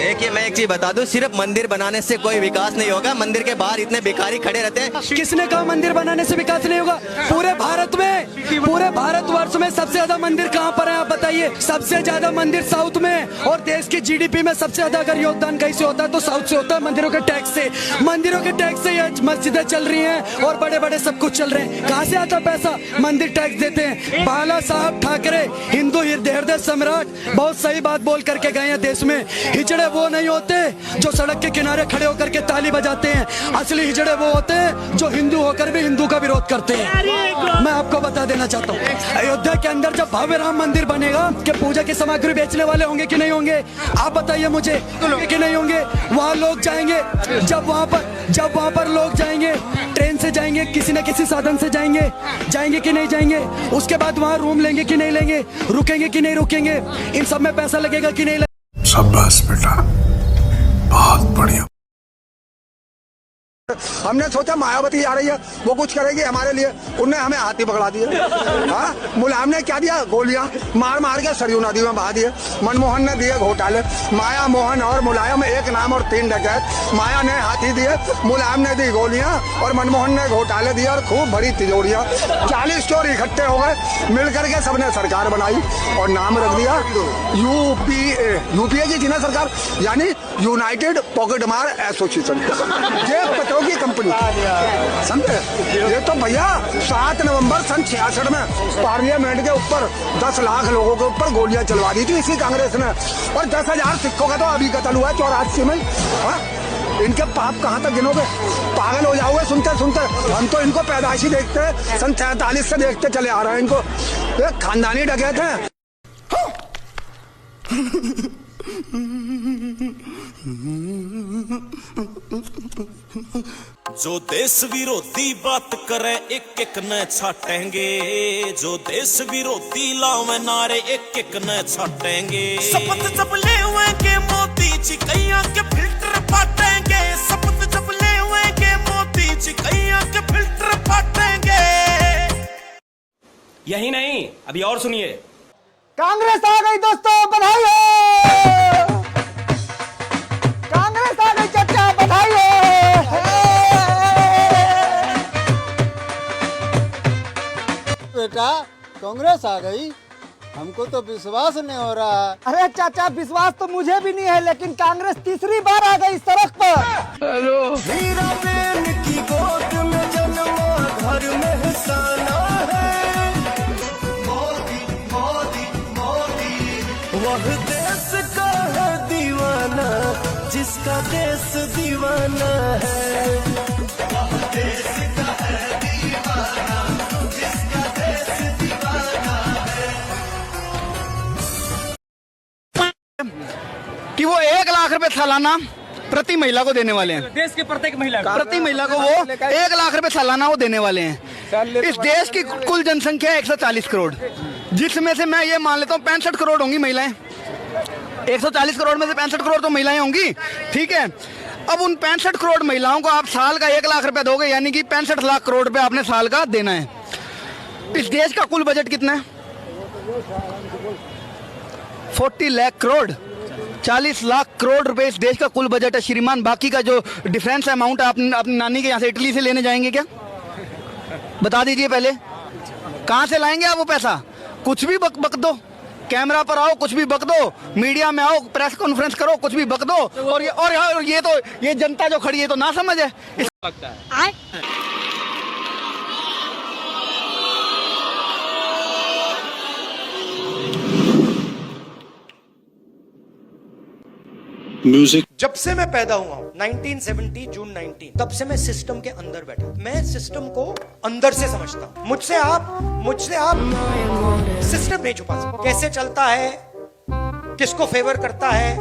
देखिए मैं एक चीज बता दूं, सिर्फ मंदिर बनाने से कोई विकास नहीं होगा। मंदिर के बाहर इतने भिखारी खड़े रहते हैं। किसने कहा मंदिर बनाने से विकास नहीं होगा? पूरे भारतवर्ष में सबसे ज्यादा मंदिर कहाँ पर है आप बताइए? सबसे ज्यादा मंदिर साउथ में, और देश की जीडीपी में सबसे ज्यादा अगर योगदान कहीं से होता है तो साउथ से होता है, मंदिरों के टैक्स से। मंदिरों के टैक्स से ये मस्जिदें चल रही हैं और बड़े बड़े सब कुछ चल रहे हैं। कहाँ से आता पैसा? मंदिर टैक्स देते हैं। बाला साहब ठाकरे हिंदू हृदय सम्राट बहुत सही बात बोल करके गए हैं। देश में हिजड़े वो नहीं होते जो सड़क के किनारे खड़े होकर के ताली बजाते हैं। असली हिजड़े वो होते हैं जो हिंदू होकर भी हिंदू का विरोध करते हैं। मैं आपको बता देना चाहता हूँ, अयोध्या के अंदर जब भव्य राम मंदिर बनेगा, कि पूजा की सामग्री बेचने वाले होंगे कि नहीं होंगे? आप बताइए मुझे, कि नहीं होंगे? वहाँ लोग जाएंगे, जब वहाँ पर लोग जाएंगे, ट्रेन से जाएंगे, किसी न किसी साधन से जाएंगे कि नहीं जाएंगे? उसके बाद वहाँ रूम लेंगे कि नहीं लेंगे? रुकेंगे कि नहीं रुकेंगे? इन सब में पैसा लगेगा कि नहीं? शाबाश बेटा, बहुत बढ़िया। हमने सोचा मायावती आ रही है, वो कुछ करेगी हमारे लिए, उनने हमें हाथी पकड़ा दिया। हाँ, मुलायम ने क्या दिया? गोलियां मार के सरयू नदी में बहा दिए। मनमोहन ने दिए घोटाले। माया, मोहन और मुलायम, एक नाम और तीन डकैत। माया ने हाथी दिए, मुलायम ने दी गोलियां और मनमोहन ने घोटाले दिए और खूब भरी तिजोरियां। 40 चोर इकट्ठे हो गए, मिल करके सबने सरकार बनाई और नाम रख दिया यूपीए की थी ना सरकार, यानी यूनाइटेड पॉकेट मार एसोसिएशन। ये की कंपनी समझे? ये तो भैया 7 नवंबर सन 66 में पार्लियामेंट के ऊपर 10 लाख लोगों के ऊपर गोलियां चलवा दी थी इसी कांग्रेस ने, और 10,000 सिक्कों का तो अभी कत्ल हुआ है 84 में। इनके पाप कहाँ तक गिनोगे? पागल हो जाओगे सुनते सुनते। हम तो इनको पैदाइशी देखते सन 43 से देखते चले आ रहे हैं इनको। एक खानदानी डकैत है। जो देश विरोधी बात करे एक एक न छाटेंगे, जो देश विरोधी लावे नारे एक एक न छाटेंगे। शपथ जब ले हुए के मोदी जी कैया के फिल्टर पाटेंगे। शपथ जब ले हुए के मोदी जी कैया के फिल्टर पाटेंगे। यही नहीं, अभी और सुनिए। कांग्रेस आ गई दोस्तों, बधाई हो। कांग्रेस आ गई चाचा, बधाई हो। बेटा कांग्रेस आ गई, हमको तो विश्वास नहीं हो रहा। अरे चाचा विश्वास तो मुझे भी नहीं है, लेकिन कांग्रेस तीसरी बार आ गई सड़क पर। हेलो। हीरा बेन की गोद में जन्मा, घर में हंसाना है। मोदी मोदी मोदी, वह देश का है दीवाना जिसका देश दीवाना है। वह देश का है दीवाना जिसका देश दीवाना है। कि वो 1 लाख रुपए सालाना प्रति महिला को देने वाले हैं। देश के प्रत्येक महिला को वो 1 लाख रुपए सालाना वो देने वाले हैं। इस देश की कुल जनसंख्या 140 करोड़, जिसमें से मैं ये मान लेता हूँ 65 करोड़ होंगी महिलाएं। 140 करोड़ में से 65 करोड़ तो महिलाएं होंगी, ठीक है। अब उन 65 करोड़ महिलाओं को आप साल का 1 लाख रुपए दोगे, यानी कि 65 लाख करोड़ रुपए आपने साल का देना है। इस देश का कुल बजट कितना है? 40 लाख करोड़, 40 लाख करोड़ रुपए इस देश का कुल बजट है श्रीमान। बाकी का जो डिफरेंस अमाउंट आप अपनी नानी के यहाँ से इटली से लेने जाएंगे क्या? बता दीजिए पहले, कहाँ से लाएंगे आप वो पैसा? कुछ भी बक दो, कैमरा पर आओ, कुछ भी बक दो, मीडिया में आओ, प्रेस कॉन्फ्रेंस करो, कुछ भी बक दो, और ये जनता जो खड़ी है तो ना समझ है। लगता है म्यूजिक। जब से मैं पैदा हुआ हूं 1970 जून 19, तब से मैं सिस्टम के अंदर बैठा। मैं सिस्टम को अंदर से समझता हूं। मुझसे आप सिस्टम नहीं छुपा सकते। कैसे चलता है, किसको फेवर करता है,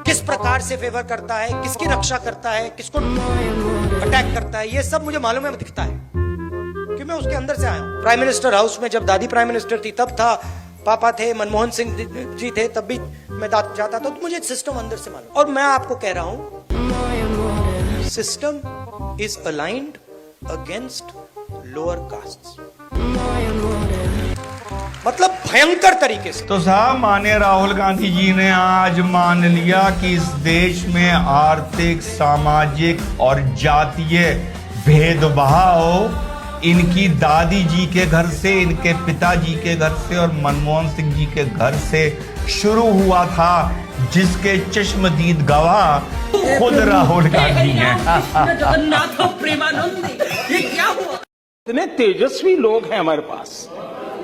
किस प्रकार से फेवर करता है, किसकी रक्षा करता है, किसको अटैक करता है, ये सब मुझे मालूम है, दिखता है कि मैं उसके अंदर से आया हूं। प्राइम मिनिस्टर हाउस में जब दादी प्राइम मिनिस्टर थी तब था, पापा थे, मनमोहन सिंह जी थे, तब भी मैं जाता था, तो मुझे सिस्टम अंदर से मालूम। और मैं आपको कह रहा हूं, system is aligned against lower castes. मतलब भयंकर तरीके से। तो साहब माने राहुल गांधी जी ने आज मान लिया कि इस देश में आर्थिक, सामाजिक और जातीय भेदभाव इनकी दादी जी के घर से, इनके पिताजी के घर से और मनमोहन सिंह जी के घर से शुरू हुआ था, जिसके चश्मदीद गवाह खुद राहुल गांधी हैं। जगन्नाथ प्रेमानंद, ये क्या हुआ? कितने तेजस्वी लोग हैं हमारे पास,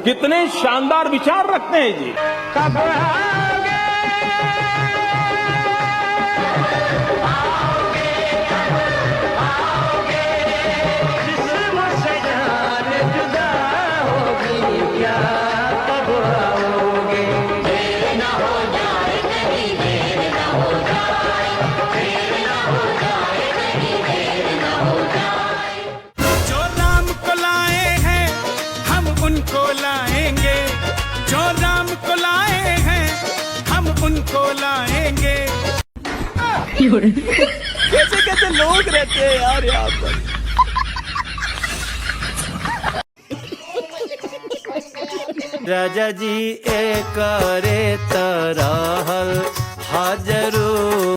कितने शानदार विचार रखते हैं जी। जो राम को लाए हैं हम उनको लाएंगे, जो राम को लाए हैं हम उनको लाएंगे। कैसे कैसे लोग रहते हैं यार यहाँ पर। राजा जी एक रे तरहल हाजरू